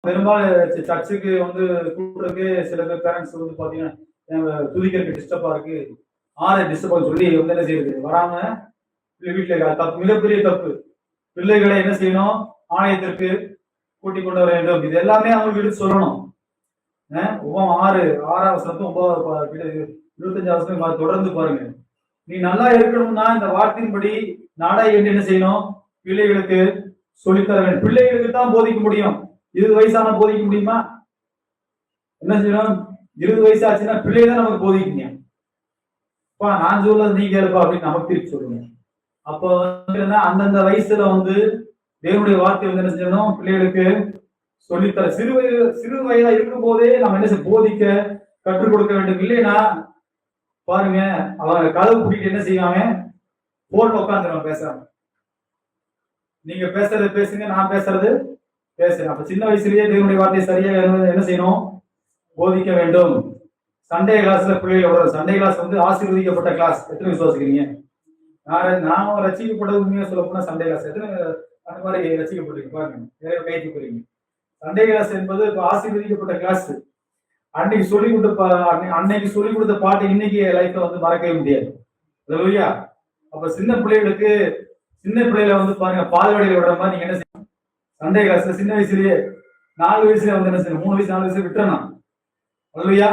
பெரும்பாலும் சர்ச்சுக்கு வந்து கூப்பிடுறதுக்கு சில பேர் பேரண்ட்ஸ் வந்து பாத்தீங்கன்னா துதிக்கிறதுக்கு டிஸ்டர்பா இருக்கு, டிஸ்டர்பா சொல்லி வந்து என்ன செய்யுது வராம வீட்டுல தப்பு, மிகப்பெரிய தப்பு. பிள்ளைகளை என்ன செய்யணும், ஆலயத்திற்கு கூட்டிக் கொண்டு வர வேண்டும். இது எல்லாமே அவங்களுக்கு எடுத்து சொல்லணும். 6-9-25 தொடர்ந்து பாருங்க. நீ நல்லா இருக்கணும்னா இந்த வார்த்தையின்படி நாடாய் என்று என்ன செய்யணும், பிள்ளைகளுக்கு சொல்லித்தர வேண்டும். பிள்ளைகளுக்கு தான் போதிக்க முடியும். 20 வயசான போதிக்க முடியுமா? என்ன செய்யணும், 20 வயசு ஆச்சுன்னா பிள்ளையை தான் நமக்கு போதிக்கீங்க. நான் சொல்றது நீ கேளுப்பா அப்படின்னு நமக்கு திருப்பி சொல்லுங்க. அப்போ அந்தந்த வயசுல வந்து தேவனுடைய வார்த்தை வந்து என்ன செய்யணும், பிள்ளைகளுக்கு சொல்லித்தர சிறு வயதா இருக்கும் போதே நம்ம என்ன போதிக்க கற்றுக் கொடுக்க வேண்டும். இல்லைன்னா பாருங்க, அவங்க கதவு கூட்டிட்டு என்ன செய்வாங்க, போன்ல உட்காந்துருவாங்க பேசுறாங்க. நீங்க பேசுறது பேசுங்க, நான் பேசுறது பேசுறேன். அப்ப சின்ன வயசுலயே தேவனுடைய வார்த்தையை சரியா என்ன செய்யணும், போதிக்க வேண்டும். சண்டே கிளாஸ்ல பிள்ளைகளோட, சண்டே கிளாஸ் வந்து ஆசீர்வதிக்கப்பட்ட கிளாஸ். எத்தனை விசுவாசிக்கிறீங்க? நான் ரசிக்கப்பட்டது உண்மையா சொல்ல போனா சண்டே கிளாஸ். எத்தனை அந்த மாதிரி ரசிக்கப்பட்டிருக்கு பாருங்க, நிறைய கைக்கு போறீங்க. சண்டே கிளாஸ் என்பது ஆசீர்வதிக்கப்பட்ட கிளாஸ். அன்னைக்கு சொல்லி கொடுத்த பாட்டு இன்னைக்கு லைஃப்ல வந்து மறக்கவே முடியாது. இல்லையா? அப்ப சின்ன பிள்ளைகளை வந்து பாருங்க, பால்வாடியில விடுற மாதிரி நீங்க என்ன செய்யணும், சண்டே கிளாஸ்ல சின்ன வயசுலயே 4 வயசுல வந்து என்ன செய்யணும், 3 வயசு 4 வயசுல விட்டுறணும். இல்லையா?